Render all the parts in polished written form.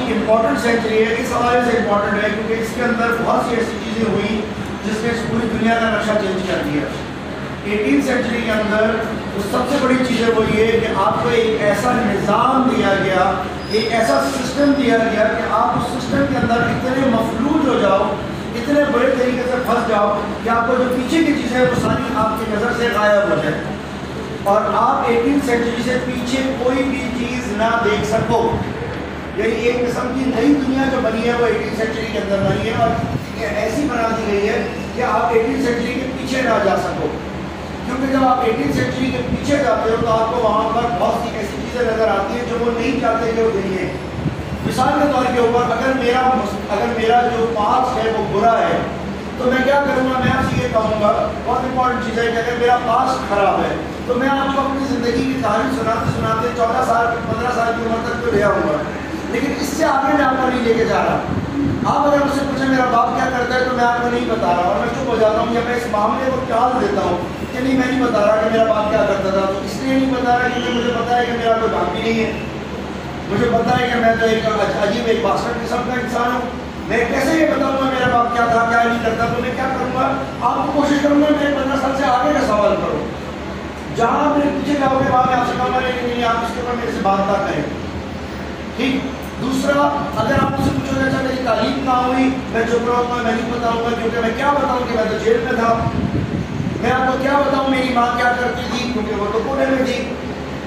ہی important century ہے. اس حوالے سے امپورٹنٹ ہے کیونکہ اس کے اندر بہت سی ایسی چیزیں ہوئی جس نے پوری دنیا کا نقشہ چینج کر دیا. 18 سینچری کے اندر سب سے بڑی چیز ہے وہ یہ کہ آپ کو ایک ایسا نظام دیا گیا, ایک ایسا سسٹم دیا گیا کہ آپ اس سسٹم کے اندر اتنے مفلوج ہو جاؤ, اتنے بڑے طریقے سے پھنس جاؤ کہ آپ کو جو پیچھے کی چیزیں وہ ساری آپ کی نظر سے غائب ہو جائے اور آپ 18 سینچری سے پیچھے کوئی بھی چیز نہ دیکھ سکو. یعنی ایک قسم کی نئی دنیا جو بنی ہے وہ 18 سینچری کے اندر بنی ہے اور ایسی بنا دی گئی ہے کہ آپ 18 سینچری کے پیچھے نہ جا سکو. کیونکہ جب آپ 18 سینچری کے پیچھے جاتے ہو تو آپ کو وہاں پر بہت سی ایسی چیزیں نظر آتی ہیں جو وہ نہیں چاہتے کہ وہ دنیا ہے. مثال کے طور کے اوپر اگر میرا جو پاسٹ ہے وہ برا ہے تو میں کیا کروں گا, میں آپ سے یہ کہوں گا, بہت امپورٹنٹ چیز ہے کہ اگر میرا پاسٹ خراب ہے تو میں آپ کو اپنی زندگی کی کہانی سناتے سناتے 14 سال 15 سال کی عمر تک تو لے آؤں گا, لیکن اس سے آگے میں آپ کو نہیں لے کے جا رہا. آپ اگر مجھ سے پوچھیں میرا باپ کیا کرتا ہے تو میں آپ کو نہیں بتا رہا اور میں چپ ہو جاتا ہوں یا میں اس معاملے کو ٹال دیتا ہوں کہ نہیں میں نہیں بتا رہا کہ میرا باپ کیا کرتا تھا. تو اس لیے نہیں بتا رہا کیونکہ مجھے پتا ہے کہ میرا کوئی باپ بھی نہیں ہے. مجھے پتا ہے کہ میں تو ایک عجیب ایک باسٹرڈ قسم کا انسان ہوں. میں کیسے یہ بتاؤں گا میرا باپ کیا تھا کیا نہیں کرتا. تو میں کیا کروں گا, آپ کو کوشش کروں گا میں 15 سال سے آگے کا سوال کروں. جہاں آپ میرے پیچھے جاؤ گے وہاں میں آپ سے کہوں گا نہیں آپ اس کے اوپر میرے سے بات نہ کریں. ٹھیک. دوسرا, اگر آپ مجھ سے پوچھو گے اچھا میری تعلیم کہاں ہوئی, میں چپ رہوں گا, میں نہیں بتاؤں گا کیونکہ میں کیا بتاؤں کہ میں تو جیل میں تھا. میں آپ کو کیا بتاؤں میری ماں کیا کرتی تھی کیونکہ وہ تو پونے میں تھی.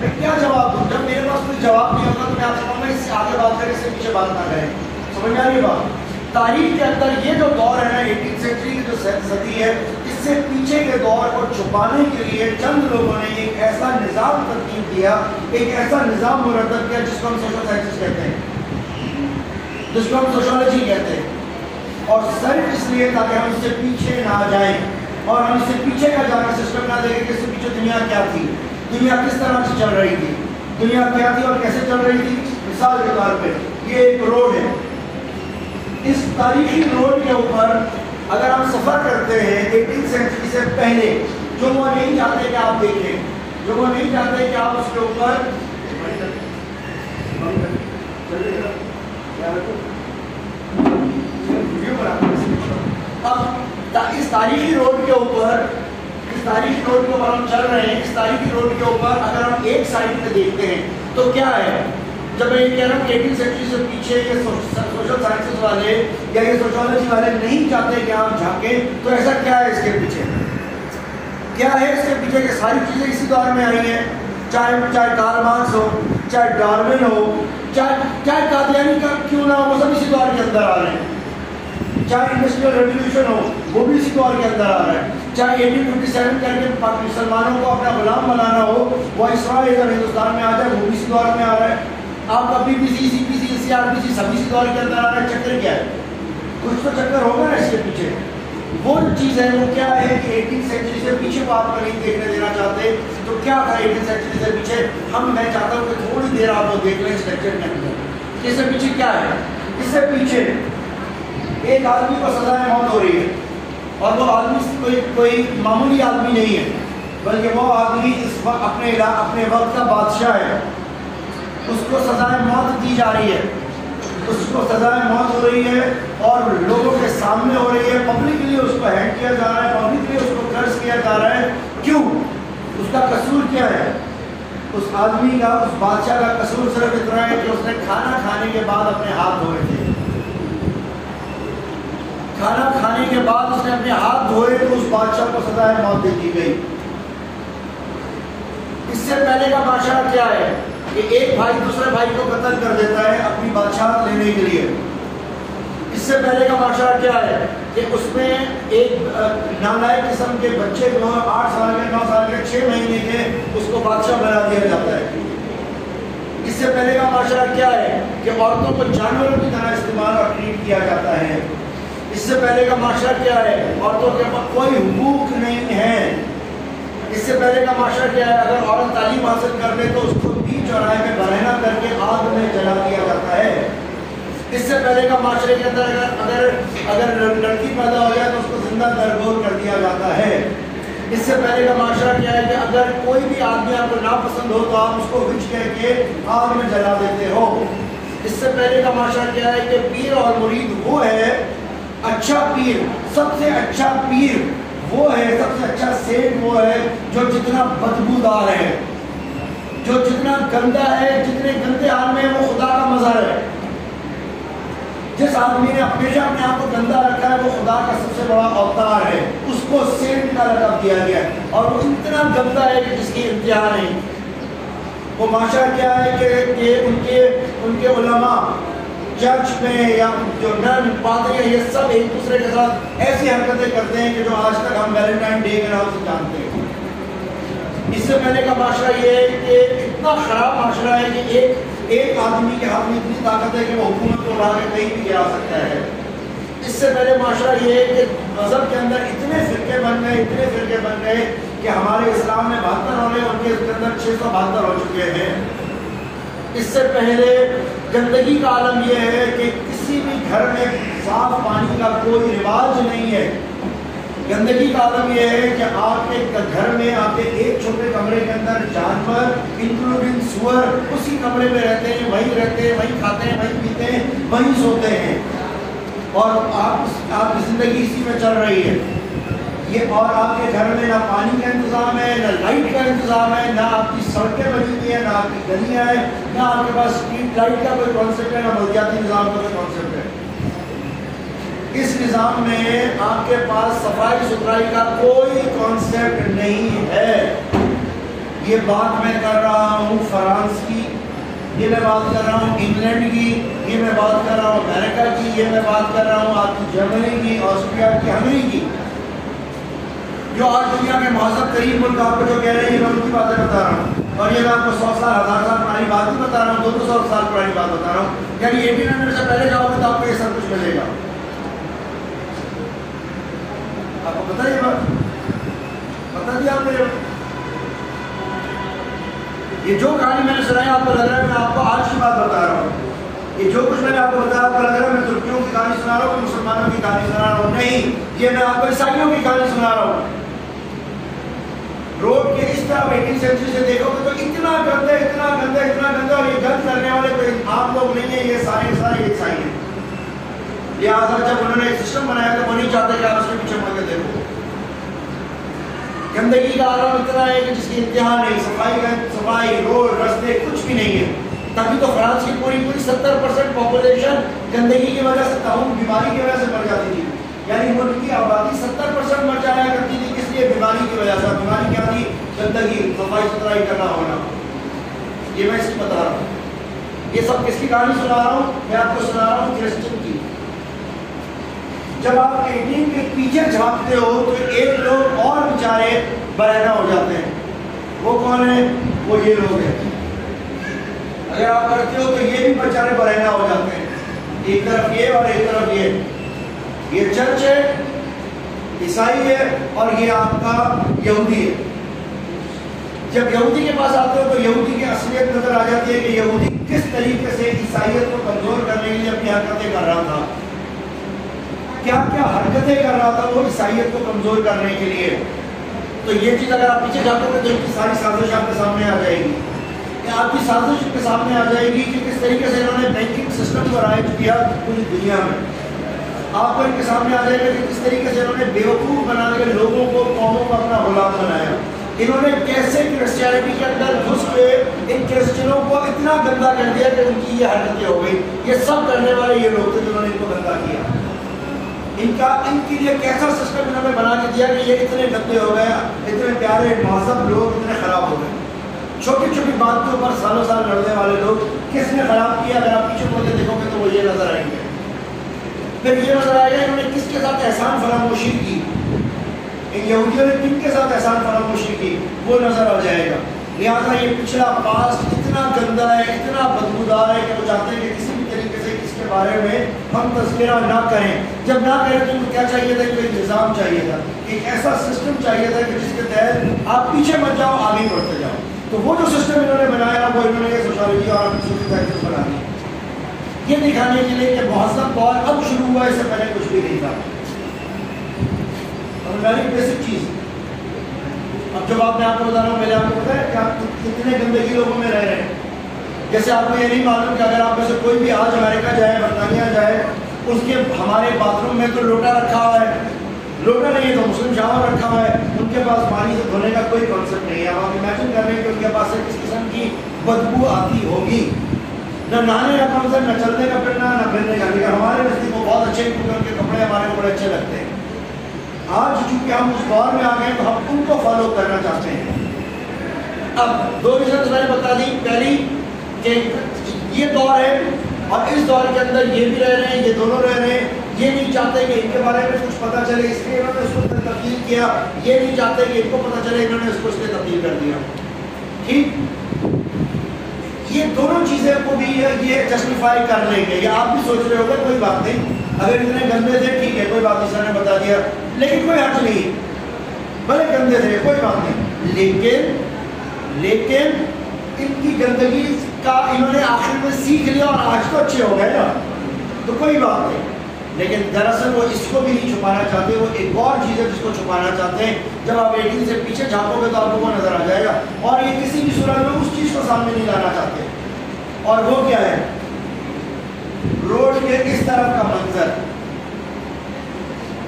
میں کیا جواب دوں؟ جب میرے پاس کوئی جواب نہیں ہوگا تو میں آپ سے کہوں گا اس سے آگے بات کریں, اس سے پیچھے بات نہ کریں. سمجھ میں آ رہی بات؟ تاریخ کے اندر یہ جو دور ہے نا 18 سینچری کی جو صدی ہے, اس سے پیچھے کے دور کو چھپانے کے لیے چند لوگوں نے ایک ایسا نظام ترتیب دیا, ایک ایسا نظام مرتب کیا جس کو ہم سوشل سائنسز کہتے ہیں, جس کو ہم سوشالوجی کہتے ہیں. اور صرف اس لیے تاکہ ہم اس سے پیچھے نہ جائیں اور ہم اس سے پیچھے کا جانا سسٹم نہ دیکھیں کہ اس سے پیچھے دنیا کیا تھی, دنیا کس طرح سے چل رہی تھی, دنیا کیا تھی اور کیسے چل رہی تھی. مثال کے طور پہ یہ ایک روڈ ہے, اس تاریخی روڈ کے اوپر اگر ہم سفر کرتے ہیں 18 سینچری سے پہلے, جو وہ نہیں چاہتے کہ آپ دیکھیں, جو وہ نہیں چاہتے کہ آپ اس کے اوپر اب اس تاریخی روڈ کے اوپر ہم چل رہے ہیں. اس تاریخی روڈ کے اوپر اگر ہم ایک سائڈ پہ دیکھتے ہیں تو کیا ہے, جب میں یہ کہہ رہا ہوں 18 سینچری سے پیچھے یہ سوشل سائنسز والے یا یہ سوشالوجی والے نہیں چاہتے کہ آپ جھانکیں, تو ایسا کیا ہے اس کے پیچھے, کیا ہے اس کے پیچھے کہ ساری چیزیں اسی دور میں آئی ہیں. چاہے کارل مارکس ہو, چاہے ڈارون ہو, چاہے قادیانی کا کیوں نہ ہو, وہ سب اسی دور کے اندر آ رہے ہیں. چاہے انڈسٹریل ریولیوشن ہو وہ بھی اسی دور کے اندر آ رہا ہے. چاہے 1857 کر کے مسلمانوں کو اپنا غلام بنانا ہو, وہ اسرائیل اور ہندوستان میں آ جائے, وہ بھی اسی دور میں آ رہا ہے. آپ کا BBC, CPC, CRPC سبھی اسی دور کے اندر آ رہا ہے. چکر کیا ہے, کچھ تو چکر ہوگا نا اس کے پیچھے. وہ چیز ہے وہ کیا ہے کہ 18 سینچری سے پیچھے کو آپ کو نہیں دیکھنے دینا چاہتے. تو کیا تھا 18 سینچری سے پیچھے, میں چاہتا ہوں کہ تھوڑی دیر آپ کو دیکھ لیں اس لیکچر کے اندر. اس سے پیچھے کیا ہے, اس سے پیچھے ایک آدمی کو سزائے موت ہو رہی ہے اور وہ آدمی کوئی معمولی آدمی نہیں ہے, بلکہ وہ آدمی اس وقت اپنے وقت کا بادشاہ ہے. اس کو سزائے موت دی جا رہی ہے, اس کو سزائے موت ہو رہی ہے اور لوگوں کے سامنے ہو رہی ہے. پبلکلی اس کو ہینڈ کیا جا رہا ہے, پبلکلی اس کو کرس کیا جا رہا ہے. کیوں, اس کا قصور کیا ہے؟ اس آدمی کا, اس بادشاہ کا قصور صرف اتنا ہے کہ اس نے کھانا کھانے کے بعد اپنے ہاتھ دھوئے تھے. کھانا کھانے کے بعد اس نے اپنے ہاتھ دھوئے تو اس بادشاہ کو سزائے موت دے دی گئی. اس سے پہلے کا معاشرہ کیا ہے کہ ایک بھائی دوسرے بھائی کو قتل کر دیتا ہے اپنی بادشاہت لینے کے لیے. اس سے پہلے کا معاشرہ کیا ہے کہ اس میں ایک نالائق قسم کے بچے کو 8 سال کے 9 سال کے 6 مہینے کے اس کو بادشاہ بنا دیا جاتا ہے. اس سے پہلے کا معاشرہ کیا ہے کہ عورتوں کو جانوروں کی طرح استعمال اور ٹریٹ کیا جاتا ہے. اس سے پہلے کا معاشرہ کیا ہے, عورتوں کے پاس کوئی حقوق نہیں ہے. اس سے پہلے کا معاشرہ کیا ہے, اگر عورت تعلیم حاصل کر لے تو اس کو بیچ چوراہے میں برہنہ کر کے آگ میں جلا دیا جاتا ہے. اس سے پہلے کا معاشرے کے اندر اگر لڑکی پیدا ہو جائے تو اس کو زندہ درگور کر دیا جاتا ہے. اس سے پہلے کا معاشرہ کیا ہے کہ اگر کوئی بھی آدمی آپ کو ناپسند ہو تو آپ اس کو وچ کہہ کے آگ میں جلا دیتے ہو. اس سے پہلے کا معاشرہ کیا ہے کہ پیر اور مرید وہ ہے، اچھا پیر، سب سے اچھا پیر وہ ہے، سب سے اچھا سیٹ وہ ہے جو جتنا بدبودار ہے، جو جتنا گندا ہے، جتنے گندے حال میں وہ خدا کا مظہر ہے۔ جس آدمی نے ہمیشہ اپنے آپ کو گندا رکھا ہے وہ خدا کا سب سے بڑا اوتار ہے، اس کو سینٹ کا لقب دیا گیا ہے، اور وہ اتنا گندا ہے کہ جس کی انتہا نہیں۔ وہ معاشرہ کیا ہے کہ ان کے علماء چرچ میں یا جو نن پادری ہیں، یہ سب ایک دوسرے کے ساتھ ایسی حرکتیں کرتے ہیں کہ جو آج تک ہم ویلنٹائن ڈے کے نام سے جانتے ہیں۔ اس سے پہلے کا معاشرہ یہ ہے کہ اتنا خراب معاشرہ ہے کہ ایک آدمی کے ہاتھ میں اتنی طاقت ہے کہ وہ حکومت کو اڑا کے کہیں بھی گرا سکتا ہے۔ اس سے پہلے معاشرہ یہ ہے کہ مذہب کے اندر اتنے فرقے بن گئے کہ ہمارے اسلام میں 72 ہونے، ان کے اندر 672 ہو چکے ہیں۔ اس سے پہلے گندگی کا عالم یہ ہے کہ کسی بھی گھر میں صاف پانی کا کوئی رواج نہیں ہے۔ گندگی کا عالم یہ ہے کہ آپ کے گھر میں آپ کے ایک چھوٹے کمرے کے اندر جانور انکلوڈنگ سور اسی کمرے میں رہتے ہیں، وہیں کھاتے ہیں، وہیں پیتے ہیں، وہیں سوتے ہیں، اور آپ کی زندگی اسی میں چل رہی ہے یہ۔ اور آپ کے گھر میں نہ پانی کا انتظام ہے، نہ لائٹ کا انتظام ہے، نہ آپ کی سڑکیں بنی ہوئی ہیں، نہ آپ کی گلیاں ہیں، نہ آپ کے پاس اسٹریٹ لائٹ کا کوئی کانسیپٹ ہے، نہ بلدیاتی نظام کا کوئی کانسیپٹ ہے۔ اس نظام میں آپ کے پاس صفائی ستھرائی کا کوئی کانسیپٹ نہیں ہے۔ یہ بات میں کر رہا ہوں فرانس کی، یہ میں بات کر رہا ہوں انگلینڈ کی، یہ میں بات کر رہا ہوں امریکہ کی، یہ میں بات کر رہا ہوں آپ کی جرمنی کی، آسٹریا کی، ہنگری کی، جو آج دنیا کے مہذب ترین ملک آپ کو جو کہہ رہے ہیں، میں ان کی باتیں بتا رہا ہوں۔ اور یہ میں آپ کو 100 سال 1000 سال پرانی بات نہیں بتا رہا ہوں، 200 سال پرانی بات بتا رہا ہوں۔ یعنی 1800 سے پہلے جاؤ گے تو آپ کو یہ سب کچھ ملے گا۔ آپ کو پتہ یہ بات بتا دیا آپ نے؟ یہ جو کہانی میں نے سنائی آپ کو لگ رہا ہے میں آپ کو آج کی بات بتا رہا ہوں۔ یہ جو کچھ میں نے آپ کو بتایا آپ کو لگ رہا ہے میں ترکیوں کی کہانی سنا رہا ہوں، مسلمانوں کی کہانی سنا رہا ہوں، نہیں، یہ میں آپ کو عیسائیوں کی کہانی سنا رہا ہوں۔ روڈ کے اس طرح 18 سینچری سے دیکھو گے تو اتنا گندہ اور یہ گند کرنے والے کوئی عام لوگ نہیں ہیں، یہ سارے عیسائی ہیں۔ لہٰذا جب انہوں نے ایک سسٹم بنایا تو وہ نہیں چاہتے کہ آپ اس کے پیچھے مڑ کے دیکھو۔ گندگی کا عالم اتنا ہے کہ جس کی انتہا نہیں، صفائی روڈ رستے کچھ بھی نہیں ہے۔ تبھی تو فرانس کی پوری 70% پاپولیشن گندگی کی وجہ سے تعاون بیماری کی وجہ سے مر جاتی تھی۔ یعنی ملک کی آبادی 70% مر جایا کرتی تھی، کس لیے؟ بیماری کی وجہ سے۔ بیماری کیا تھی؟ گندگی، صفائی ستھرائی کرنا ہونا۔ یہ میں اس کی بتا رہا ہوں۔ یہ سب کس کی کہانی سنا رہا ہوں؟ میں آپ کو سنا رہا ہوں کرسچن کی۔ جب آپ 18 کے پیچھے جھانکتے ہو تو ایک لوگ اور بیچارے برہنہ ہو جاتے ہیں۔ وہ کون ہے؟ وہ یہ لوگ ہیں۔ اگر آپ کرتے ہو تو یہ بھی بیچارے برہنہ ہو جاتے ہیں، ایک طرف یہ اور ایک طرف یہ چرچ ہے، عیسائی ہے، اور یہ آپ کا یہودی ہے۔ جب یہودی کے پاس آتے ہو تو یہودی کی اصلیت نظر آ جاتی ہے کہ یہودی کس طریقے سے عیسائیت کو کمزور کرنے کے لیے اپنی حرکتیں کر رہا تھا، کیا کیا حرکتیں کر رہا تھا وہ عیسائیت کو کمزور کرنے کے لیے۔ تو یہ چیز اگر آپ پیچھے جاتے ہو تو ان کی ساری سازش آپ کے سامنے آ جائے گی، کہ آپ کی سازش کے سامنے آ جائے گی کہ کس طریقے سے انہوں نے بینکنگ سسٹم کو رائج کیا پوری دنیا میں۔ آپ کو ان کے سامنے آ جائے گا کہ کس طریقے سے انہوں نے بیوقوف بنا کے لوگوں کو، قوموں کو اپنا غلام بنایا۔ انہوں نے کیسے کرسچینٹی کے اندر گھس کے ان کرسچنوں کو اتنا گندا کر دیا کہ ان کی یہ حرکتیں ہو گئی۔ یہ سب کرنے والے یہ لوگ تھے جنہوں نے ان کو گندا کیا۔ ان کے لیے کیسا سسٹم انہوں نے بنا کے دیا کہ یہ اتنے گندے ہو گئے، اتنے پیارے مہذب لوگ اتنے خراب ہو گئے۔ چھوٹی چھوٹی باتوں پر سالوں سال لڑنے والے لوگ کس نے خراب کیا؟ اگر آپ پیچھے مڑ کے دیکھو گے تو وہ یہ نظر آئیں گے۔ پھر یہ نظر آئے گا انہوں نے کس کے ساتھ احسان فراموشی کی، ان یہودیوں نے کن کے ساتھ احسان فراموشی کی، وہ نظر آ جائے گا۔ لہٰذا یہ پچھلا پاسٹ اتنا گندا ہے، اتنا بدبودار ہے کہ وہ چاہتے ہیں کہ کسی بھی طریقے سے اس کے بارے میں ہم تذکرہ نہ کریں۔ جب نہ کریں تو ان کو کیا چاہیے تھا؟ کوئی نظام چاہیے تھا، ایک ایسا سسٹم چاہیے تھا کہ جس کے تحت آپ پیچھے مت جاؤ، آگے بڑھتے جاؤ۔ تو وہ جو سسٹم انہوں نے بنایا وہ انہوں نے یہ سوشالوجی اور بنا دی، یہ دکھانے کے لیے کہ مہذب دور اب شروع ہوا، اس سے پہلے کچھ بھی نہیں تھا۔ اور ویری بیسک چیز، اب جب آپ نے آپ کو بتا رہا ہوں، میں نے آپ کو بتایا کہ آپ کتنے گندگی لوگوں میں رہ رہے ہیں۔ جیسے آپ کو یہ نہیں معلوم کہ اگر آپ میں سے کوئی بھی آج امریکہ جائے، برطانیہ جائے، اس کے ہمارے باتھ روم میں تو لوٹا رکھا ہوا ہے، لوٹا نہیں ہے تو مسلم شاور رکھا ہوا ہے، ان کے پاس پانی سے دھونے کا کوئی کانسیپٹ نہیں ہے. آپ امیجن کر رہے ہیں کہ ان کے پاس سے کس قسم کی بدبو آتی ہوگی، نہ نہانے کا کانسیپٹ، نہ چلنے کا پھرنا، نہ پھرنے کا. لیکن ہمارے نزدیک وہ بہت اچھے کیونکہ ان کے کپڑے ہمارے کو بڑے اچھے لگتے ہیں. آج چونکہ ہم اس دور میں آ گئے تو ہم ان کو فالو کرنا چاہتے ہیں. اب دو ریزنز میں نے بتا دی. پہلی کہ یہ دور ہے اور اس دور کے اندر یہ بھی رہ رہے ہیں، یہ دونوں رہ رہے ہیں. یہ نہیں چاہتے کہ ان کے بارے میں کچھ پتہ چلے، اس لیے انہوں نے اس کو تبدیل کیا. یہ نہیں چاہتے کہ ان کو پتہ چلے، انہوں نے اس کو اس لیے تبدیل کر دیا. ٹھیک، یہ دونوں چیزیں کو بھی یہ جسٹیفائی کر لیں گے. یا آپ بھی سوچ رہے ہوگے کوئی بات نہیں، اگر اتنے گندے تھے ٹھیک ہے، کوئی بات نہیں، سر نے بتا دیا، لیکن کوئی حرج نہیں، بھلے گندے تھے کوئی بات نہیں. لیکن ان کی گندگی کا انہوں نے آخر میں سیکھ لیا اور آج تو اچھے ہو گئے نا، تو کوئی بات نہیں. لیکن دراصل وہ اس کو بھی نہیں چھپانا چاہتے، وہ ایک اور چیز ہے جس کو چھپانا چاہتے ہیں. جب آپ 18 سے پیچھے جھانکو گے تو آپ کو وہ نظر آ جائے گا، اور یہ کسی بھی صورت میں اس چیز کو سامنے نہیں لانا چاہتے. اور وہ کیا ہے؟ روڈ کے اس طرف کا منظر.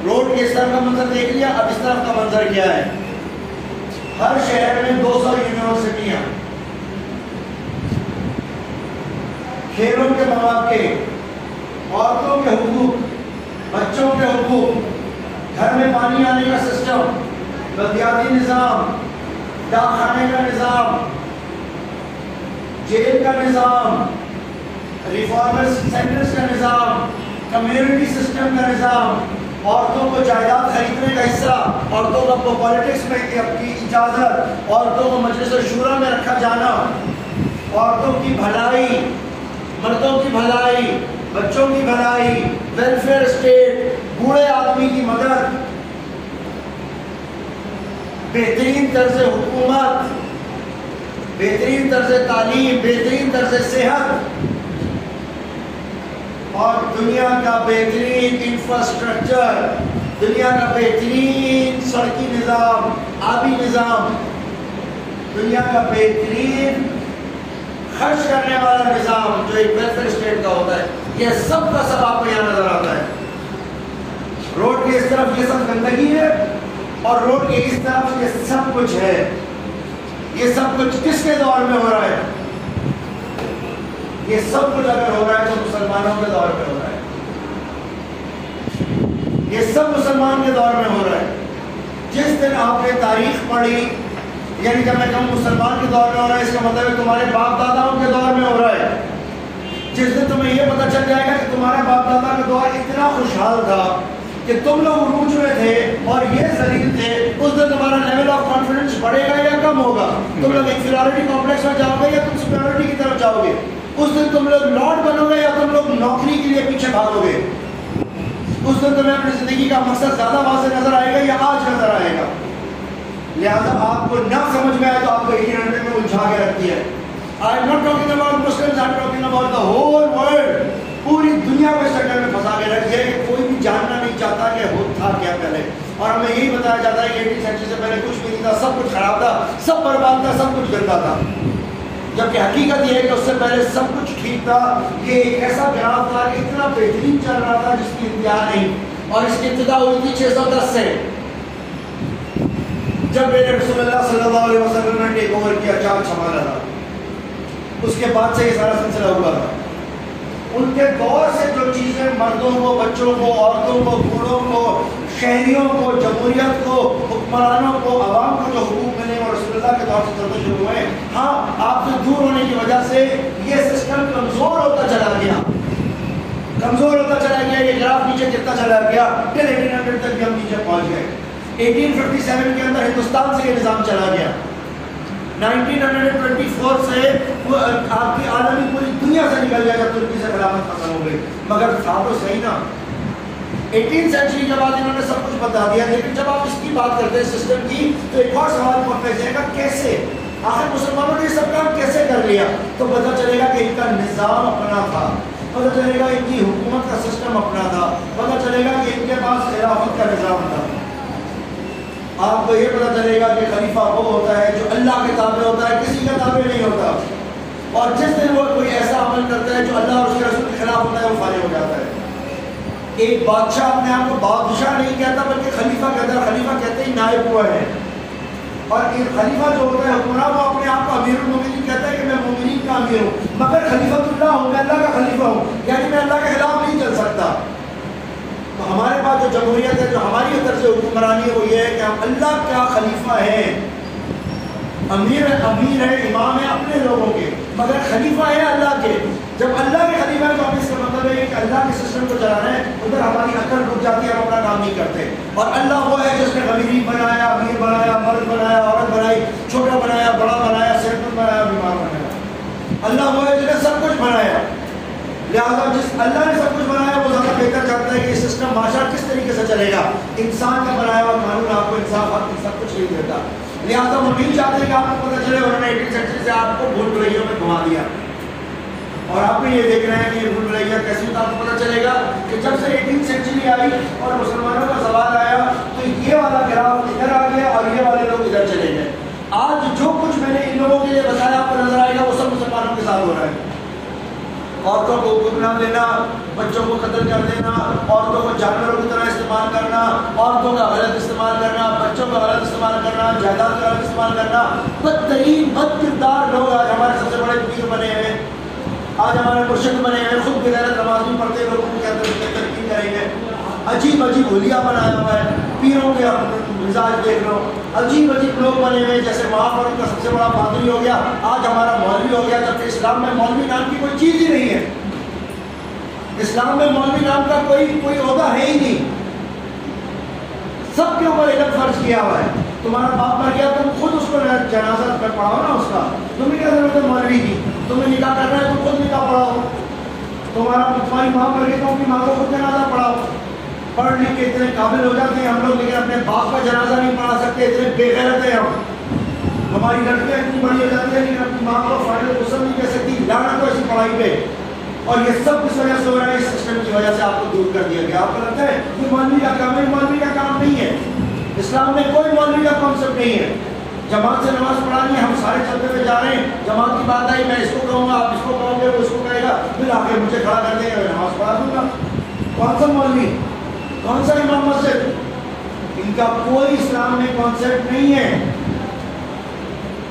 روڈ کے اس طرف کا منظر دیکھ لیا، اب اس طرف کا منظر کیا ہے؟ ہر شہر میں 200 یونیورسٹیاں، کھیلوں کے مواقع، عورتوں کے حقوق، بچوں کے حقوق، گھر میں پانی آنے کا سسٹم، بلدیاتی نظام، ڈاک خانے کا نظام، جیل کا نظام، ریفارمر سینٹرز کا نظام، کمیونٹی سسٹم کا نظام، عورتوں کو جائیداد خریدنے کا حصہ، عورتوں کو پالیٹکس میں کی اجازت، عورتوں کو مجلس شورا میں رکھا جانا، عورتوں کی بھلائی، مردوں کی بھلائی، بچوں کی بھلائی، ویلفیئر اسٹیٹ، بوڑھے آدمی کی مدد، بہترین طرز حکومت، بہترین طرز تعلیم، بہترین طرز صحت، اور دنیا کا بہترین انفراسٹرکچر، دنیا کا بہترین سڑکی نظام، آبی نظام، دنیا کا بہترین خرچ کرنے والا نظام جو ایک ویلفیئر اسٹیٹ کا ہوتا ہے. یہ سب کا سب آپ کو یہاں نظر آتا ہے. روڈ کے اس طرف یہ سب گندگی ہے اور روڈ کے اس طرف یہ سب کچھ ہے. یہ سب کچھ کس کے دور میں ہو رہا ہے؟ یہ سب کچھ اگر ہو رہا ہے تو مسلمانوں کے دور میں ہو رہا ہے. یہ سب مسلمان کے دور میں ہو رہا ہے. جس دن آپ نے تاریخ پڑھی، یعنی جب میں کہوں مسلمان کے دور میں ہو رہا ہے، اس کا مطلب ہے تمہارے باپ داداؤں کے دور میں ہو رہا ہے. جس دن تمہیں یہ پتہ چل جائے گا کہ تمہارا باپ دادا کا دور اتنا خوشحال تھا کہ تم لوگ عروج میں تھے اور یہ ذلیل تھے، اس دن تمہارا لیول آف کانفیڈنس بڑھے گا یا کم ہوگا؟ تم لوگ انفیریورٹی کمپلیکس میں جاؤ گے یا تم سپیریورٹی کی طرف جاؤ گے؟ اس دن تم لوگ لارڈ بنو گے یا تم لوگ نوکری کے لیے پیچھے بھاگو گے؟ اس دن تمہیں اپنی زندگی کا مقصد زیادہ واضح نظر آئے گا یا آج نظر آئے گا؟ لہٰذا آپ کو نہ سمجھ میں آئے تو آپ کو 1800 میں الجھا کے رکھتی ہے. I am not talking about Muslims, I am talking about the whole world. پوری دنیا کو اس چکر میں پھنسا کے رکھ دیا کہ کوئی بھی جاننا نہیں چاہتا کہ وہ تھا کیا پہلے. اور ہمیں یہی بتایا جاتا ہے کہ 18 سینچری سے پہلے کچھ بھی نہیں تھا، سب کچھ خراب تھا، سب برباد تھا، سب کچھ گندا تھا. جبکہ حقیقت یہ ہے کہ اس سے پہلے سب کچھ ٹھیک تھا. یہ ایک ایسا گراف تھا کہ اتنا بہترین چل رہا تھا جس کی انتہا نہیں، اور اس کی ابتدا ہوئی تھی 610 سے، جب میرے رسول اللہ صلی اللہ علیہ وسلم نے ٹیک اوور کیا، چال سنبھالا تھا. اس کے بعد سے یہ سارا سلسلہ ہوا تھا. ان کے دور سے جو چیزیں مردوں کو، بچوں کو، عورتوں کو، بوڑھوں کو، شہریوں کو، جمہوریت کو، حکمرانوں کو، عوام کو جو حقوق ملے اور رسول اللہ کے دور سے چلتے شروع ہوئے. ہاں، آپ سے دور ہونے کی وجہ سے یہ سسٹم کمزور ہوتا چلا گیا، کمزور ہوتا چلا گیا. یہ گراف نیچے گرتا چلا گیا ٹل 1800 تک بھی ہم نیچے پہنچ گئے. 1857 کے اندر ہندوستان سے یہ نظام چلا گیا. 1924 سے آپ کی عالمی پوری دنیا سے نکل گیا جب ترکی سے خلافت ختم ہو گئی. مگر تھا تو صحیح نا. 18 سینچری کے بعد انہوں نے سب کچھ بتا دیا. لیکن جب آپ اس کی بات کرتے ہیں سسٹم کی، تو ایک اور سوال پوچھا جائے گا، کیسے؟ آخر مسلمانوں نے یہ سب کام کیسے کر لیا؟ تو پتہ چلے گا کہ ان کا نظام اپنا تھا، پتہ چلے گا ان کی حکومت کا سسٹم اپنا تھا، پتہ چلے گا کہ ان کے پاس خلافت کا نظام تھا. آپ کو یہ پتہ چلے گا کہ خلیفہ وہ ہوتا ہے جو اللہ کے تابع ہوتا ہے، کسی کا تابع نہیں ہوتا. اور جس دن وہ کوئی ایسا عمل کرتا ہے جو اللہ اور اس کے رسول کے خلاف ہوتا ہے وہ فارغ ہو جاتا ہے. ایک بادشاہ اپنے آپ کو بادشاہ نہیں کہتا بلکہ خلیفہ کہتا ہے. خلیفہ کہتے ہی نائب ہوا ہے. اور ایک خلیفہ جو ہوتا ہے حکمران وہ اپنے آپ کو امیر المومنین کہتا ہے کہ میں مومنین کا امیر ہوں مگر خلیفۃ اللہ ہوں, میں اللہ کا خلیفہ ہوں, یعنی میں اللہ کے خلاف نہیں چل سکتا. تو ہمارے پاس جو جمہوریت ہے, جو ہماری طرف سے حکمرانی ہے وہ یہ ہے کہ ہم اللہ کا خلیفہ ہیں. امیر ہے, امام ہے اپنے لوگوں کے مگر خلیفہ ہے اللہ کے. جب اللہ کے خلیفہ ہے تو ہم اس کا مطلب ہے کہ اللہ کے سسٹم کو چلانا ہے. ادھر ہماری عقل رک جاتی ہے, ہم اپنا کام نہیں کرتے. اور اللہ وہ ہے جس نے غریب بنایا, امیر بنایا, مرد بنایا, عورت بنائی, چھوٹا بنایا, بڑا بنایا, صحت مند بنایا, بیمار بنایا. اللہ وہ ہے جس نے سب کچھ بنایا. لہٰذا جس اللہ نے سب کچھ بنایا وہ زیادہ بہتر جانتا ہے کہ یہ سسٹم معاشرہ کس طریقے سے چلے گا. انسان کا بنایا ہوا قانون آپ کو انصاف حق سب کچھ نہیں دیتا. لہٰذا وہ نہیں چاہتے کہ آپ کو پتہ چلے, انہوں نے 18 سینچری سے آپ کو بھول بھلائیوں میں گھما دیا. اور آپ نے یہ دیکھ رہے ہیں کہ یہ بھول بھلائیاں کیسی ہوتا, آپ کو پتہ چلے گا کہ جب سے 18 سینچری آئی اور مسلمانوں کا سوال آیا تو یہ والا گراف ادھر آ گیا اور یہ والے لوگ ادھر چلے گئے. آج جو کچھ میں نے ان لوگوں کے لیے بتایا آپ کو نظر آئے گا وہ سب مسلمانوں کے ساتھ ہو رہا ہے. عورتوں کو گنا دینا, بچوں کو قتل کر دینا, عورتوں کو جانوروں کی طرح استعمال کرنا, عورتوں کا غلط استعمال کرنا, بچوں کا غلط استعمال کرنا, جائیداد کا غلط استعمال کرنا. بدترین بد کردار لوگ آج ہمارے سب سے بڑے پیر بنے ہیں, آج ہمارے مرشد بنے ہیں, خود بغیر نماز بھی پڑھتے لوگوں کے اندر ترقی کریں گے. عجیب عجیب حلیہ بنایا ہوا ہے, پیروں کے مزاج دیکھ لو, عجیب عجیب لوگ بنے ہوئے. جیسے وہاں پر ان کا سب سے بڑا پادری ہو گیا, آج ہمارا مولوی ہو گیا, جبکہ اسلام میں مولوی نام کی کوئی چیز ہی نہیں ہے. اسلام میں مولوی نام کا کوئی عہدہ ہے ہی نہیں. سب کے اوپر علم فرض کیا ہوا ہے. تمہارا باپ مر گیا تم خود اس کو جنازہ میں پڑھاؤ نا اس کا, تمہیں کیا ضرورت ہے مولوی کی, تمہیں نکاح کرنا ہے تم خود نکاح پڑھاؤ. تمہاری ماں مر گئی تو اپنی ماں کو خود جنازہ پڑھاؤ. پڑھ لکھ کے اتنے قابل ہو جاتے ہیں ہم لوگ, لیکن اپنے باپ کا جنازہ نہیں پڑھا سکتے, اتنے بے غیرت ہیں ہم. ہماری لڑکیاں اتنی بڑی ہو جاتی ہیں لیکن اپنی ماں کو فائنل غسل نہیں کہہ سکتی. لانا تو ایسی پڑھائی پہ. اور یہ سب کس وجہ سے ہو رہا ہے, اس سسٹم کی وجہ سے آپ کو دور کر دیا گیا. آپ کو لگتا ہے یہ مولوی کا کام ہے, مولوی کا کام نہیں ہے. اسلام میں کوئی مولوی کا کانسیپٹ نہیں ہے. جماعت سے نماز پڑھانی ہے, ہم سارے چلتے ہوئے جا رہے ہیں, جماعت کی بات آئی میں اس کو کہوں گا, آپ اس کو کہو گے, وہ اس کو کہے گا, پھر آ کے مجھے کھڑا کر دیں گے, میں نماز پڑھا دوں گا. کون سا مولوی, کون سا امام مسجد, ان کا کوئی اسلام میں کانسیپٹ نہیں ہے,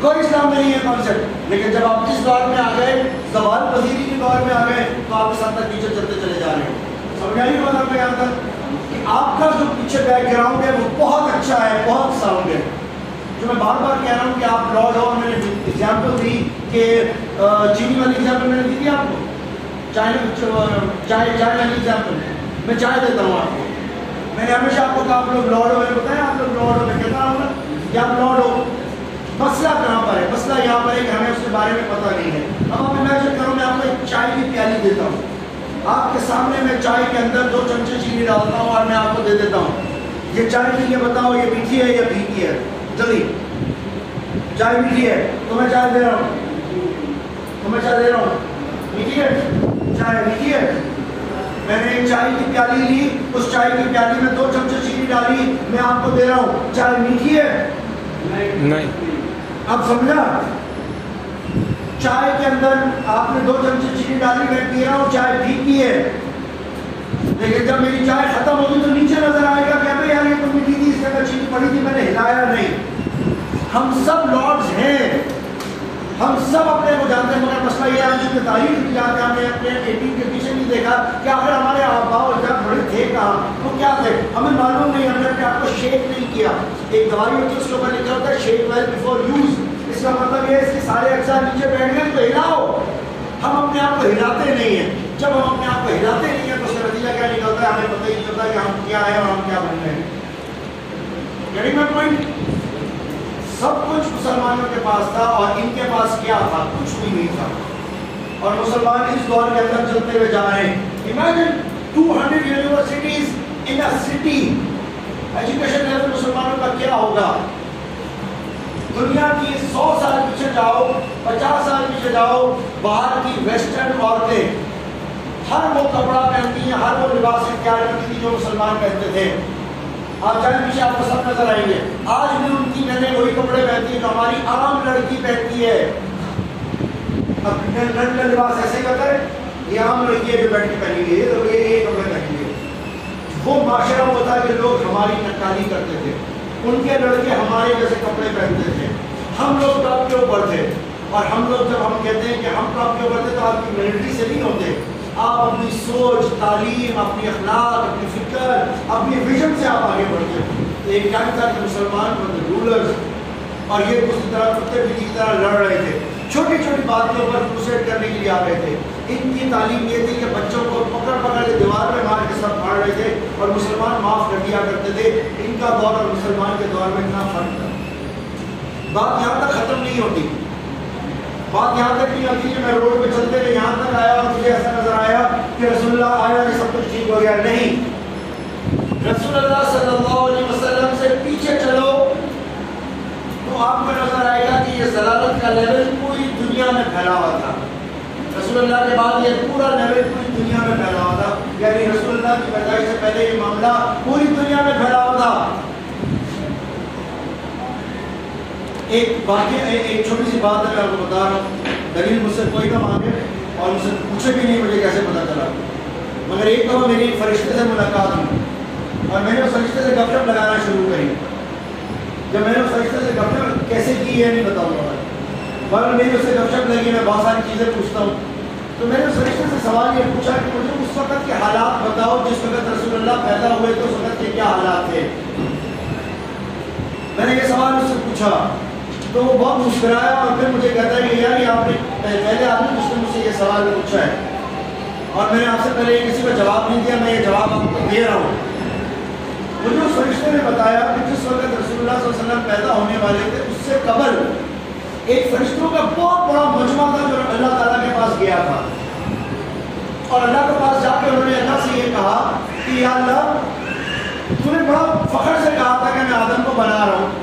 کوئی اسلام میں نہیں ہے کانسیپٹ. لیکن جب آپ اس دور میں آ گئے, زوال پذیری کے دور میں آ گئے, تو آپ اس حد تک پیچھے چلتے چلے جا رہے ہیں. سمجھ آئی بات آپ کو یہاں تک کہ آپ کا جو پیچھے بیک گراؤنڈ ہے وہ بہت اچھا ہے, بہت ساؤنڈ ہے. جو میں بار بار کہہ رہا ہوں کہ آپ لارڈ ہو, میں نے ایگزامپل دی کہ چینی والی ایگزامپل میں نے دی تھی آپ کو, چائے والی ایگزامپل میں چائے دیتا ہوں آپ کو. میں نے ہمیشہ آپ کو کہا آپ لوگ لارڈ ہو, میں نے بتایا آپ لوگ لارڈ ہو, میں کہتا ہوں نا کہ آپ لارڈ ہو. مسئلہ کہاں پر ہے, مسئلہ یہاں پر ہے کہ ہمیں اس کے بارے میں پتہ نہیں ہے. اب آپ امیجن کرو میں آپ کو ایک چائے کی پیالی دیتا ہوں, آپ کے سامنے میں چائے کے اندر 2 چمچے چینی ڈالتا ہوں اور میں آپ کو دے دیتا ہوں, یہ چائے کی یہ بتاؤ یہ میٹھی ہے یا پھیکی ہے, جلدی. چائے میٹھی ہے تو میں چائے دے رہا ہوں, میٹھی ہے, چائے میٹھی ہے. میں نے چائے کی پیالی لی, اس چائے کی پیالی میں 2 چمچے چینی ڈالی, میں آپ کو دے رہا ہوں, چائے میٹھی ہے نہیں. اب سمجھا, چائے کے اندر آپ نے 2 چمچے چینی ڈالی, میں پی رہا ہوں, چائے پھیکی ہے. لیکن جب میری چائے ختم ہوگی تو نیچے نظر آئے گا کہ ابھی یار یہ تو میٹھی تھی, اس کے اندر چینی پڑی تھی, میں نے ہلایا نہیں. ہم سب لارڈز ہیں, ہم سب اپنے کو جانتے ہیں, مگر مسئلہ یہ ہے جس میں تاریخ کی جاتے ہیں, ہم نے اپنے 18 کے پیچھے نہیں دیکھا کہ آخر ہمارے آبا و اجداد بڑے تھے کہاں, وہ کیا تھے, ہمیں معلوم نہیں, ہم نے اپنے آپ کو شیک نہیں کیا. ایک دوائی ہوتی ہے اس کے اوپر لکھا ہوتا ہے شیک ویل بیفور یوز. اس کا مطلب یہ ہے اس کے سارے اجزاء نیچے بیٹھ گئے تو ہلاؤ. ہم اپنے آپ کو ہلاتے نہیں ہیں. جب ہم اپنے آپ کو ہلاتے نہیں ہیں تو اس کا نتیجہ کیا نکلتا ہے, ہمیں پتہ ہی نہیں چلتا کہ ہم کیا ہیں اور ہم کیا بن رہے ہیں. Getting my point. سب کچھ مسلمانوں کے پاس تھا اور ان کے پاس کیا تھا, کچھ بھی نہیں تھا. اور مسلمان اس دور کے اندر چلتے ہوئے جا رہے ہیں. Imagine 200 universities in a city. Education level مسلمانوں کا کیا ہوگا. دنیا کی 100 سال پیچھے جاؤ, 50 سال پیچھے جاؤ, باہر کی ویسٹرن عورتیں ہر وہ کپڑا پہنتی ہیں, ہر وہ لباس اختیار کرتی تھی جو مسلمان پہنتے تھے. آپ جائیں پیچھے آپ کو سب نظر آئیں گے. آج بھی ان کی بہنیں وہی کپڑے پہنتی ہیں جو ہماری عام لڑکی پہنتی ہے. اب لڑکا لباس ایسے کا کرے، یہ عام لڑکی ہے جو بیٹھ کے پہنی ہوئی ہے تو یہ کپڑے پہنی ہوئی ہے۔ وہ معاشرہ ہوتا ہے کہ لوگ ہماری نقالی کرتے تھے، ان کے لڑکے ہمارے جیسے کپڑے پہنتے تھے، ہم لوگ ٹاپ کے اوپر تھے، اور ہم لوگ جب ہم کہتے ہیں کہ ہم ٹاپ کے اوپر تھے تو آپ کی ملٹری سے نہیں ہوتے، آپ اپنی سوچ، تعلیم، اپنی اخلاق، اپنی فکر، اپنی ویژن سے آپ آگے بڑھتے تھے۔ ایک ٹائم تھا کہ مسلمان رولرز اور یہ اس طرح کتے بلی کی طرح لڑ رہے تھے، چھوٹی چھوٹی بات کے اوپر کروسیڈ کرنے کے لیے آ رہے تھے۔ ان کی تعلیم یہ تھی کہ بچوں کو پکڑ پکڑ کے دیوار میں مار کے سب پھاڑ رہے تھے اور مسلمان معاف کر دیا کرتے تھے۔ ان کا دور اور مسلمان کے دور میں اتنا فرق تھا۔ بات یہاں تک ختم نہیں ہوتی، بات یہاں تک نہیں ہوتی کہ میں روڈ پہ چلتے ہوئے یہاں تک آیا اور مجھے ایسا نظر آیا کہ رسول اللہ آیا کہ سب کچھ ٹھیک ہو گیا۔ نہیں، رسول اللہ صلی اللہ علیہ وسلم سے پیچھے چلو تو آپ کو نظر آئے گا کہ یہ ضلالت کا لیول پوری دنیا میں پھیلا ہوا تھا۔ رسول اللہ کے بعد یہ پورا لیول پوری دنیا میں پھیلا ہوا تھا، یعنی رسول اللہ کی پیدائش سے پہلے یہ معاملہ پوری دنیا میں پھیلا ہوا تھا۔ ایک واقعہ، ایک چھوٹی سی بات ہے میں آپ کو بتا رہا ہوں، دلیل مجھ سے کوئی نہ مانگے اور مجھ سے پوچھے بھی نہیں مجھے کیسے پتا چلا، مگر ایک دفعہ میری ایک فرشتے سے ملاقات ہوئی اور میں نے اس فرشتے سے گپ شپ لگانا شروع کری۔ جب میں نے اس فرشتے سے گپ شپ کیسے کی یہ نہیں بتاؤں گا، مگر میری اس سے گپ شپ لگی، میں بہت ساری چیزیں پوچھتا ہوں، تو میں نے اس فرشتے سے سوال یہ پوچھا کہ مجھے اس وقت کے حالات بتاؤ جس وقت رسول اللہ پیدا ہوئے تو اس وقت کے کیا حالات تھے۔ میں نے یہ سوال اس سے پوچھا تو وہ بہت مسکرایا اور پھر مجھے کہتا ہے کہ یار یہ آپ نے پہلے آدمی جس نے مجھ سے یہ سوال پوچھا ہے اور میں نے آپ سے پہلے کسی کا جواب نہیں دیا، میں یہ جواب آپ کو دے رہا ہوں۔ مجھے اس فرشتے نے بتایا کہ جس وقت رسول اللہ صلی اللہ علیہ وسلم پیدا ہونے والے تھے اس سے قبل ایک فرشتوں کا بہت بڑا مجمع تھا جو اللہ تعالیٰ کے پاس گیا تھا، اور اللہ کے پاس جا کے انہوں نے اللہ سے یہ کہا کہ یا اللہ تو نے بڑا فخر سے کہا تھا کہ میں آدم کو بنا رہا ہوں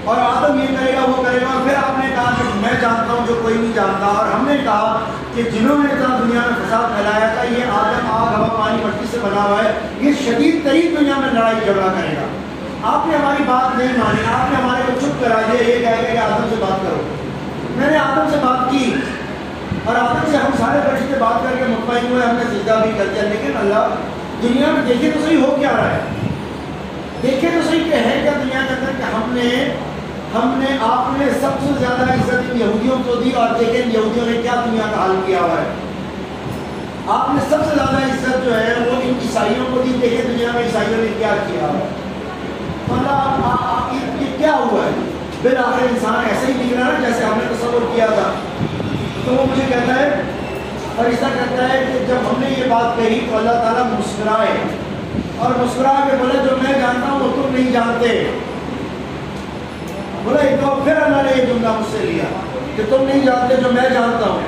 اور آدم یہ کرے گا وہ کرے گا، اور پھر آپ نے کہا کہ میں جانتا ہوں جو کوئی نہیں جانتا، اور ہم نے کہا کہ جنہوں نے اتنا دنیا میں فساد پھیلایا تھا یہ آدم آگ ہوا پانی مٹی سے بنا ہوا ہے، یہ شدید ترین دنیا میں لڑائی جھگڑا کرے گا۔ آپ نے ہماری بات نہیں مانی، آپ نے ہمارے کو چپ کرا دیا، یہ کہہ گیا کہ آدم سے بات کرو۔ میں نے آدم سے بات کی اور آدم سے ہم سارے فرشتے بات کر کے مطمئن ہوئے، ہم نے سجدہ بھی کر دیا، لیکن اللہ دنیا میں دیکھے تو صحیح ہو کیا رہا ہے، دیکھے تو صحیح کہ ہے کیا دنیا کے اندر کہ ہم نے آپ نے سب سے زیادہ عزت ان یہودیوں کو دی، اور دیکھیں یہودیوں نے کیا دنیا کا حال کیا ہوا ہے۔ آپ نے سب سے زیادہ عزت جو ہے وہ ان عیسائیوں کو دی، دیکھیں دنیا میں عیسائیوں نے کیا کیا ہوا ہے۔ مطلب یہ کیا ہوا ہے؟ بالآخر انسان ایسے ہی نکلا نا جیسے ہم نے تصور کیا تھا۔ تو وہ مجھے کہتا ہے، فرشتہ کہتا ہے کہ جب ہم نے یہ بات کہی تو اللہ تعالیٰ مسکرائے اور مسکرا کے بولے جو میں جانتا ہوں وہ تم نہیں جانتے۔ بولا ایک دو پھر اللہ نے یہ جملہ مجھ سے لیا کہ تم نہیں جانتے جو میں جانتا ہوں،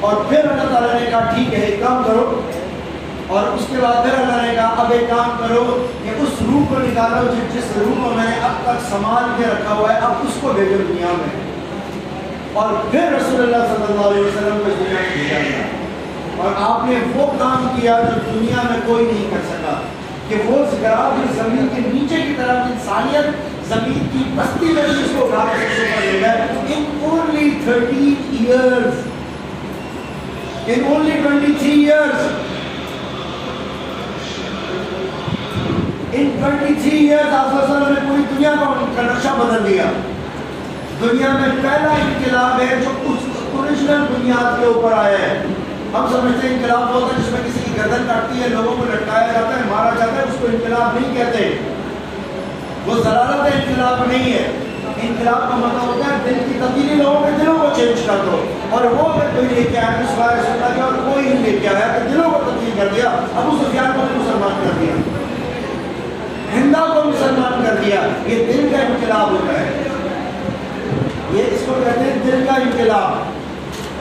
اور پھر اللہ تعالیٰ نے کہا ٹھیک ہے ایک کام کرو، اور اس کے بعد پھر اللہ نے کہا اب ایک کام کرو کہ اس روح کو نکالو جس روح کو میں نے اب تک سنبھال کے رکھا ہوا ہے، اب اس کو بھیجو دنیا میں۔ اور پھر رسول اللہ صلی اللہ علیہ وسلم کو دنیا میں بھیجا گیا، اور آپ نے وہ کام کیا جو دنیا میں کوئی نہیں کر سکا، کہ وہ ذکرات جو زمین کے نیچے کی طرف انسانیت زمین کی پستی میں جس کو اٹھا کے سب سے لے گئے in only 13 years، in only 23 years، in 23 years آپ صلی اللہ علیہ وسلم نے پوری دنیا کا نقشہ بدل دیا۔ دنیا میں پہلا انقلاب ہے جو اوریجنل بنیاد کے اوپر آیا ہے۔ ہم سمجھتے ہیں انقلاب ہوتا ہے جس میں کسی کی گردن کاٹتی ہے، لوگوں کو لٹکایا جاتا ہے، مارا جاتا ہے، اس کو انقلاب نہیں کہتے، وہ ضلالت انقلاب نہیں ہے۔ انقلاب کا مطلب ہوتا ہے دل کی تبدیلی، لوگوں کے دلوں کو چینج کر دو، اور وہ اگر کوئی لے کے آیا رسول اللہ کے اور کوئی نہیں لے کے آیا کہ دلوں کو تبدیل کر دیا، ابو سفیان کو بھی مسلمان کر دیا، ہندا کو مسلمان کر دیا، یہ دل کا انقلاب ہوتا ہے، یہ اس کو کہتے ہیں دل کا انقلاب۔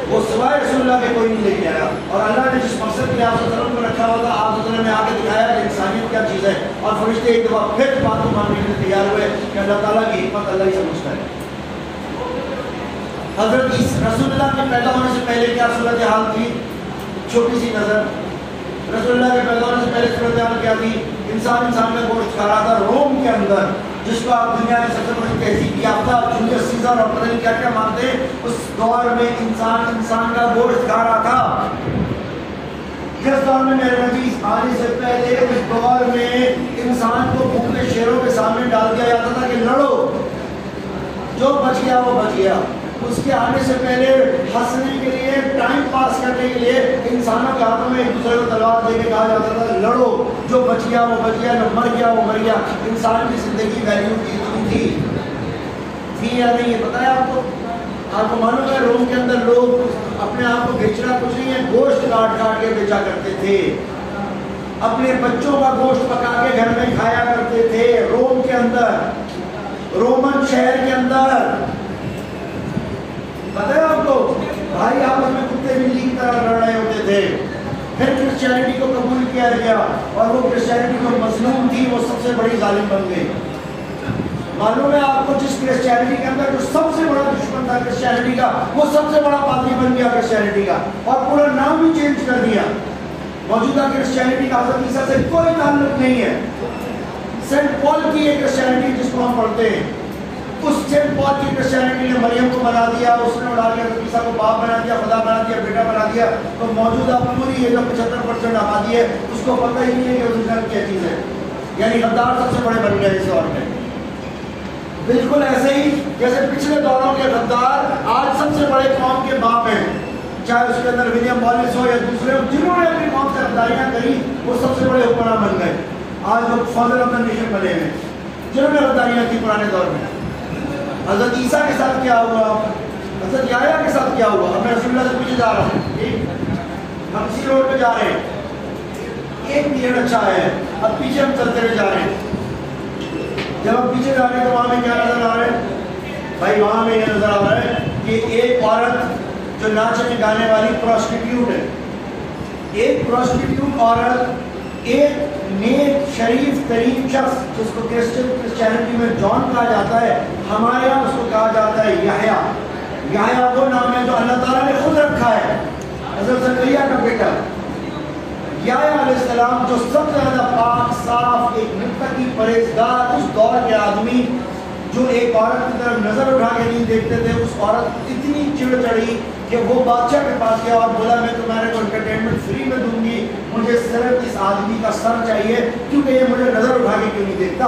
وہ سوائے رسول اللہ کے کوئی نہیں لے کے آیا، اور اللہ نے جس مقصد کے لیے آپ صلی اللہ علیہ وسلم کو رکھا ہوا تھا، آپ صلی اللہ علیہ وسلم نے آ کے دکھایا کہ انسانیت کیا چیز ہے، اور فرشتے ایک دفعہ پھر بات کو ماننے کے لیے تیار ہوئے کہ اللہ تعالیٰ کی حکمت اللہ ہی سمجھتا ہے۔ حضرت رسول اللہ کے پیدا ہونے سے پہلے کیا صورتحال تھی؟ چھوٹی سی نظر، رسول اللہ کے پیدا ہونے سے پہلے صورتحال کیا تھی؟ انسان کا گوشت کھا رہا تھا، روم کے اندر جس کو آپ دنیا میں سب سے بڑی تہذیب یافتہ جولیس سیزر اور پتہ نہیں کیا کیا مانتے ہیں، اس دور میں انسان کا گوشت کھا رہا تھا. جس دور میں میرے نبی آنے سے پہلے اس دور میں انسان کو بھوکے شیروں کے سامنے ڈال دیا جاتا تھا کہ لڑو، جو بچ گیا وہ بچ گیا. اس کے آنے سے پہلے ہنسنے کے لیے، ٹائم پاس کرنے کے لیے انسانوں کے ہاتھوں میں ایک دوسرے کو تلوار دے کے کہا جاتا تھا لڑو، جو بچ گیا وہ بچ گیا، جو مر گیا وہ مر گیا. انسان کی زندگی ویلیو کی تھی یا نہیں یہ پتہ ہے آپ کو؟ آپ کو معلوم ہے روم کے اندر لوگ اپنے آپ کو بیچنا کچھ نہیں ہے، گوشت کاٹ کاٹ کے بیچا کرتے تھے، اپنے بچوں کا گوشت پکا کے گھر میں کھایا کرتے تھے. روم کے اندر، رومن شہر کے اندر پتہ ہے آپ کو بھائی آپس میں کتے بلی کی طرح لڑ رہے ہوتے تھے. پھر کرسچینٹی کو قبول کیا گیا اور وہ کرسچینٹی جو مظلوم تھی وہ سب سے بڑی ظالم بن گئی. معلوم ہے آپ کو جس کرسچینٹی کے اندر جو سب سے بڑا دشمن تھا کرسچینٹی کا، وہ سب سے بڑا پادری بن گیا کرسچینٹی کا، اور پورا نام بھی چینج کر دیا. موجودہ کرسچینٹی کا حضرت عیسیٰ سے کوئی تعلق نہیں ہے. سینٹ پال کی ایک کرسچینٹی جس کو ہم پڑھتے ہیں، اس سینٹ پال کی کرسچینٹی نے مریم کو بنا دیا، اس نے اڑا کے حضرت عیسیٰ کو باپ بنا دیا، خدا بنا دیا، بیٹا بنا دیا. تو موجودہ پوری یہ جو 75% آبادی ہے اس کو پتہ ہی نہیں ہے کہ اوریجنل کیا چیز ہے. یعنی غدار سب سے بڑے بن گئے اس دور میں. بالکل ایسے ہی جیسے پچھلے دوروں کے غدار آج سب سے بڑے قوم کے باپ ہیں، چاہے اس کے اندر ولیم والیس ہو یا دوسرے ہو، جنہوں نے اپنی قوم سے غداریاں کری وہ سب سے بڑے حکمراں بن گئے. آج لوگ فادر آف دا نیشن بنے ہیں جنہوں نے غداریاں کی پرانے دور میں. حضرت عیسیٰ کے ساتھ کیا ہوا، حضرت یحییٰ کے ساتھ کیا ہوا. اب میں رسول اللہ سے پیچھے جا رہا ہوں، ہم اسی روڈ پہ جا رہے ہیں، ایک پیریڈ اچھا ہے، اب پیچھے ہم چلتے ہوئے جا رہے ہیں. جب ہم پیچھے جا رہے ہیں تو وہاں میں کیا نظر آ رہا ہے بھائی؟ وہاں میں یہ نظر آ رہا ہے کہ ایک عورت جو ناچنے گانے والی پروسٹیٹیوٹ ہے، ایک پروسٹیٹیوٹ عورت، ایک نیک شریف ترین شخص جس کو کرسچینٹی میں جان کہا جاتا ہے، ہمارے یہاں اس کو کہا جاتا ہے یحییٰ. یحییٰ وہ نام ہے جو اللہ تعالیٰ نے خود رکھا ہے، حضرت زکریا کا بیٹا. یحییٰ علیہ السلام جو سب سے زیادہ پاک صاف، ایک متقی پرہیزگار اس دور کے آدمی، جو ایک عورت کی طرف نظر اٹھا کے نہیں دیکھتے تھے. اس عورت اتنی چڑ چڑھی کہ وہ بادشاہ کے پاس گیا اور بولا میں تمہارے کو انٹرٹینمنٹ فری میں دوں گی، مجھے صرف اس آدمی کا سر چاہیے کیونکہ یہ مجھے نظر اٹھا کے کیوں نہیں دیکھتا،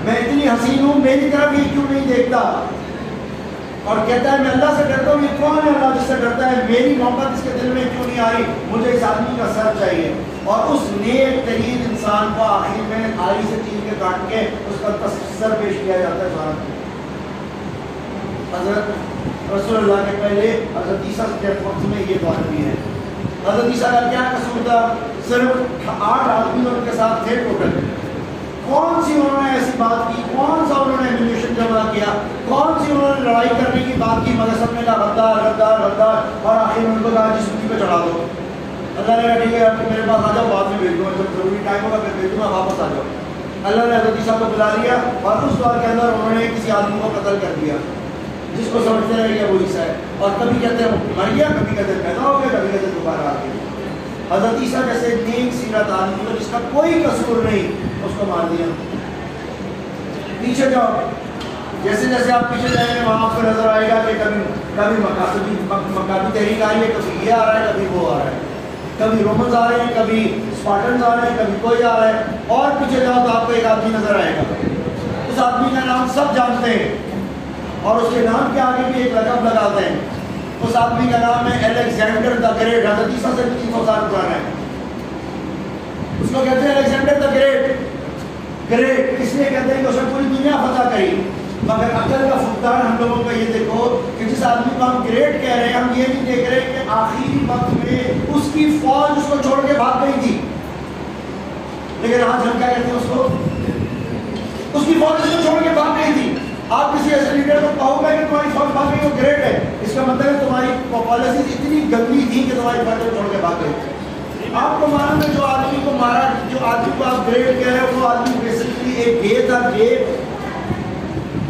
میں اتنی حسین ہوں میری طرف یہ کیوں نہیں دیکھتا. اور کہتا ہے میں اللہ سے ڈرتا ہوں، یہ کون ہے اللہ جس سے ڈرتا ہے، میری محبت اس کے دل میں کیوں نہیں آ رہی، مجھے اس آدمی کا سر چاہیے. اور اس نیک ترین انسان کو آخر میں آری سے چین کے کاٹ کے اس کا سر پیش کیا جاتا ہے. حضرت رسول اللہ کے پہلے حضرت عیسیٰ کے وقت میں یہ بات بھی ہے. حضرت عیسیٰ کا کیا قصور تھا؟ صرف 8 آدمی ان کے ساتھ تھے ٹوٹل. کون سی انہوں نے ایسی بات کی، کون سا انہوں نے ایمونیشن جمع کیا، کون سی انہوں نے لڑائی کرنے کی بات کی، مگر سب نے کہا غدار غدار غدار. اور آخر میں ان کو کہا جس مٹی پہ چڑھا دو. اللہ نے کہا ٹھیک ہے آپ میرے پاس آ جاؤ، بعد میں بھیج دوں، جب ضروری ٹائم ہوگا پھر بھیج دوں گا، واپس آ جاؤ. اللہ نے حضرت عیسیٰ کو بلا لیا اور اس دور کے اندر انہوں نے کسی آدمی کو قتل کر دیا جس کو سمجھتے رہے کہ وہ عیسیٰ ہے. اور کبھی کہتے ہیں مر گیا، کبھی کہتے ہیں پیدا ہو گیا، کبھی کہتے ہیں دوبارہ آ گیا. حضرت عیسیٰ جیسے نیک سیرت آدمی کو جس کا کوئی قصور نہیں، اس کو مار دیا. پیچھے جاؤ، جیسے جیسے آپ پیچھے جائیں گے وہاں آپ کو نظر آئے گا کہ کبھی مکابی تحریک آ رہی ہے، کبھی یہ آ رہا ہے، کبھی وہ آ رہا ہے، کبھی رومنز آ رہے ہیں، کبھی اسپارٹنز آ رہے ہیں، کبھی کوئی آ رہا ہے. اور پیچھے جاؤ تو آپ کو ایک آدمی نظر آئے گا، اس آدمی کا نام سب جانتے ہیں اور اس کے نام کے آگے بھی ایک لقب لگاتے ہیں. اس آدمی کا نام ہے الیگزینڈر دا گریٹ. حضرت عیسیٰ سے 300 سال پرانا ہے. اس کو کہتے ہیں الیگزینڈر دا گریٹ. گریٹ اس لیے کہتے ہیں کہ اس نے پوری دنیا فتح کری. مگر عقل کا فقدان ہم لوگوں کا یہ دیکھو کہ جس آدمی کو ہم گریٹ کہہ رہے ہیں، ہم یہ نہیں دیکھ رہے کہ آخری وقت میں اس کی فوج اس کو چھوڑ کے بھاگ گئی تھی. لیکن آج ہم کیا کہتے ہیں اس کو؟ اس کی فوج اس کو چھوڑ کے بھاگ گئی تھی. آپ کسی ایسے لیڈر کو کہو گے کہ تمہاری فوج بھاگ گئی وہ گریٹ ہے، اس کا مطلب ہے تمہاری پالیسیز اتنی گندی تھی کہ تمہاری فوج کو چھوڑ کے بھاگ گئی. آپ کو معلوم ہے جو آدمی کو مارا، جو آدمی کو آپ گریٹ کہہ رہے ہیں، وہ آدمی بیسکلی ایک گے تھا، گے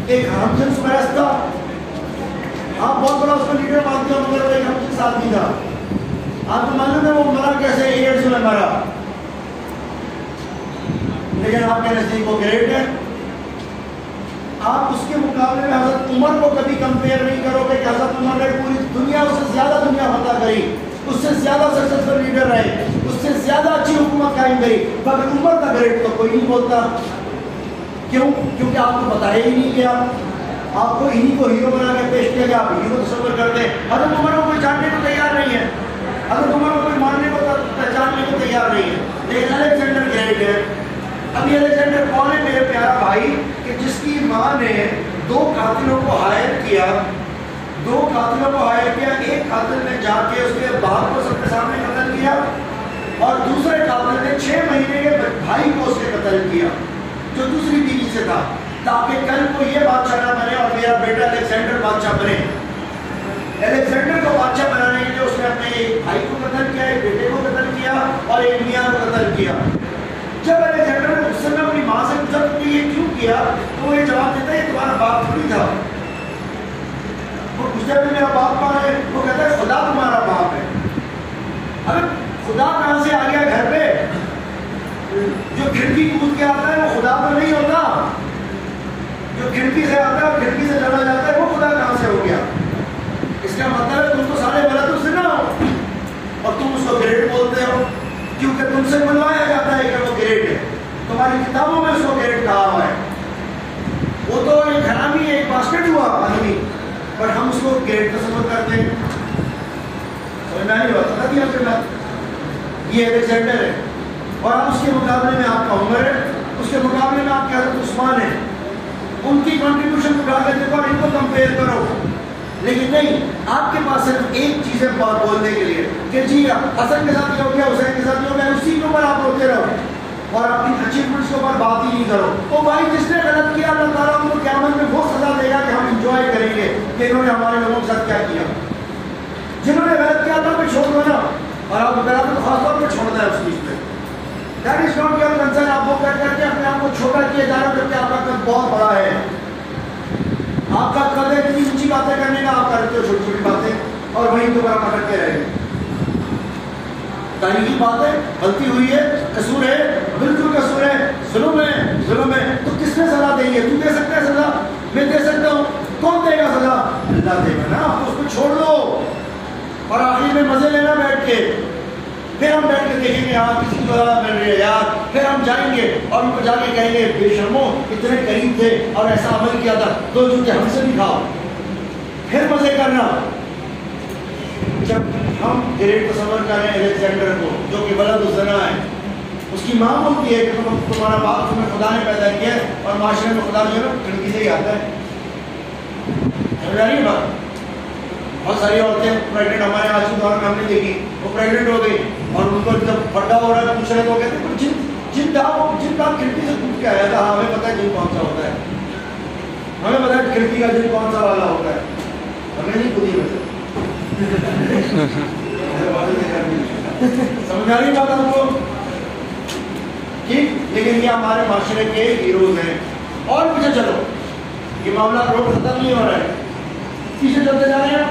ایک ہم جنس پرست تھا. آپ بہت بڑا اس کو لیڈر مانتے ہو مگر وہ ایک ہم جنس آدمی تھا. آپ کو معلوم ہے وہ مرا کیسے؟ ایڈز میں مرا. لیکن آپ کے نزدیک وہ گریٹ ہے. آپ اس کے مقابلے میں حضرت عمر کو کبھی کمپیئر نہیں کرو گے کہ حضرت عمر نے پوری دنیا اس سے زیادہ دنیا فتح کری، اس سے زیادہ سکسیسفل لیڈر رہے، اس سے زیادہ اچھی حکومت قائم کری، مگر عمر کا گریڈ تو کوئی نہیں بولتا. کیوں؟ کیونکہ آپ کو بتایا ہی نہیں گیا. آپ کو انہی کو ہیرو بنا کے پیش کیا گیا، آپ انہی کو تصور کرتے ہیں. حضرت عمر کو کوئی جاننے کو تیار نہیں ہے، حضرت عمر کو کوئی ماننے کو پہچاننے کو تیار نہیں ہے. لیکن الیگزینڈر گریٹ ہے. ابھی الیگزینڈر کون ہے میرے پیارا بھائی؟ کہ جس کی ماں نے 2 قاتلوں کو ہائر کیا، 2 قاتلوں کو ہائر کیا. ایک قاتل نے جا کے اس کے باپ کو سب کے سامنے قتل کیا، اور دوسرے قاتل نے 6 مہینے کے بھائی کو اس نے قتل کیا جو دوسری بیوی سے تھا، تاکہ کل کو یہ بادشاہ نہ بنے اور میرا بیٹا الیگزینڈر بادشاہ بنے. الیگزینڈر کو بادشاہ بنانے کے لیے اس نے اپنے ایک بھائی کو قتل کیا، ایک بیٹے کو قتل کیا اور ایک میاں کو قتل کیا. جب الیگزینڈر نے غصے میں اپنی ماں سے پوچھا کہ یہ کیوں کیا، تو وہ یہ جواب دیتا ہے یہ تمہارا باپ تھوڑی تھا. وہ پوچھتا ہے میرا باپ کہاں ہے؟ وہ کہتا ہے خدا تمہارا باپ ہے. اب خدا کہاں سے آ گیا گھر پہ؟ جو کھڑکی کود کے آتا ہے وہ خدا تو نہیں ہوتا، جو کھڑکی سے آتا ہے اور کھڑکی سے چلا جاتا ہے وہ خدا کہاں سے ہو گیا؟ اس کا مطلب ہے تم تو سارے غلط اس سے نہ ہو اور تم اس کو گریٹ بولتے ہو، کیونکہ تم سے بنوایا جاتا ہے کہ وہ گریٹ ہے. تمہاری کتابوں میں اس کو گریٹ کہا ہوا ہے. وہ تو ایک حرامی ایک باسکٹ ہوا آدمی، پر ہم اس کو گریٹ تصور کرتے ہیں. سمجھ میں نہیں بتا دیا کہ یہ الیگزینڈر ہے اور اب اس کے مقابلے میں آپ کا عمر ہے، اس کے مقابلے میں آپ کے حضرت عثمان ہے. ان کی کنٹریبیوشن کو اٹھا کے دیکھو اور ان کو کمپیئر کرو. لیکن نہیں، آپ کے پاس صرف ایک چیز ہے بات بولنے کے لیے کہ جی حسن کے ساتھ یہ ہو گیا، حسین کے ساتھ یہ ہو گیا، اسی کے اوپر آپ روتے رہو اور اپنی اچیومنٹس کے اوپر بات ہی نہیں کرو. تو بھائی جس نے غلط کیا اللہ تعالیٰ ان کو قیامت میں وہ سزا دے گا کہ ہم انجوائے کریں گے کہ انہوں نے ہمارے لوگوں کے ساتھ کیا کیا. جنہوں نے غلط کیا اللہ پہ چھوڑ دو نا، اور آپ کو خاص طور پہ چھوڑنا ہے اس چیز پہ. That is not your concern. آپ وہ کر کے اپنے آپ کو چھوٹا کیا جا رہا ہے کہ آپ کا قد بہت بڑا ہے. آپ کا قد ہے اتنی اونچی باتیں کرنے کا، آپ کرتے ہو چھوٹی چھوٹی باتیں اور وہیں دوبارہ پکڑتے رہے. تاریخی بات ہے، غلطی ہوئی ہے، قصور ہے، بالکل قصور ہے، ظلم ہے، ظلم ہے. تو کس نے سزا دیں گے؟ تو دے سکتا ہے سزا؟ میں دے سکتا ہوں. کون دے گا سزا؟ اللہ دے گا نا. آپ اس کو چھوڑ دو اور آخر میں مزے لینا بیٹھ کے. پھر ہم بیٹھ کے دیکھیں گے ہاں کسی کو مل رہی ہے یار. پھر ہم جائیں گے اور ان کو جا کے کہیں گے بے شرمو اتنے قریب تھے اور ایسا عمل کیا تھا، 2 جوتے ہم سے بھی کھاؤ. پھر مزے کرنا. جب ہم گریٹ تصور کریں الیگزینڈر کو جو کہ ولد الزنا ہے، اس کی ماں بولتی ہے کہ تمہارا باپ تمہیں خدا نے پیدا کیا ہے اور معاشرے میں خدا جو ہے نا کھڑکی سے ہی آتا ہے. سمجھ آ رہی ہے بات؟ بہت ساری عورتیں پریگنٹ ہمارے آج کے دور میں ہم نے دیکھی، وہ پریگنٹ ہو گئی اور ان کو جب پھٹا ہو رہا ہے پوچھ رہے تو کہتے ہیں جن کا کھڑکی سے ٹوٹ کے آیا تھا. ہمیں پتہ ہے جن کون سا ہوتا ہے، ہمیں پتہ ہے کھڑکی کا جن کون سا والا ہوتا ہے، ہمیں نہیں خود ہی ویسے. سمجھ آ رہی بات آپ کو؟ ٹھیک. لیکن یہ ہمارے معاشرے کے ہیروز ہیں. اور پیچھے چلو، یہ معاملہ روڈ ختم نہیں ہو رہا ہے، پیچھے چلتے جا رہے ہیں.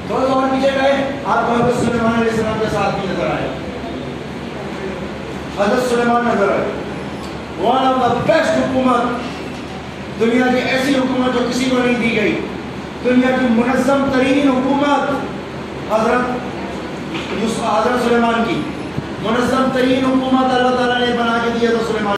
تھوڑا سا اور پیچھے گئے، آپ کو حضرت سلیمان علیہ السلام کے ساتھ بھی نظر آئے. حضرت سلیمان نظر آئے. ون آف دا بیسٹ حکومت، دنیا کی ایسی حکومت جو کسی کو نہیں دی گئی، دنیا کی منظم ترین حکومت حضرت سلیمان کی. منظم ترین حکومت اللہ تعالیٰ نے بنا کے دی ہے تو سلیمان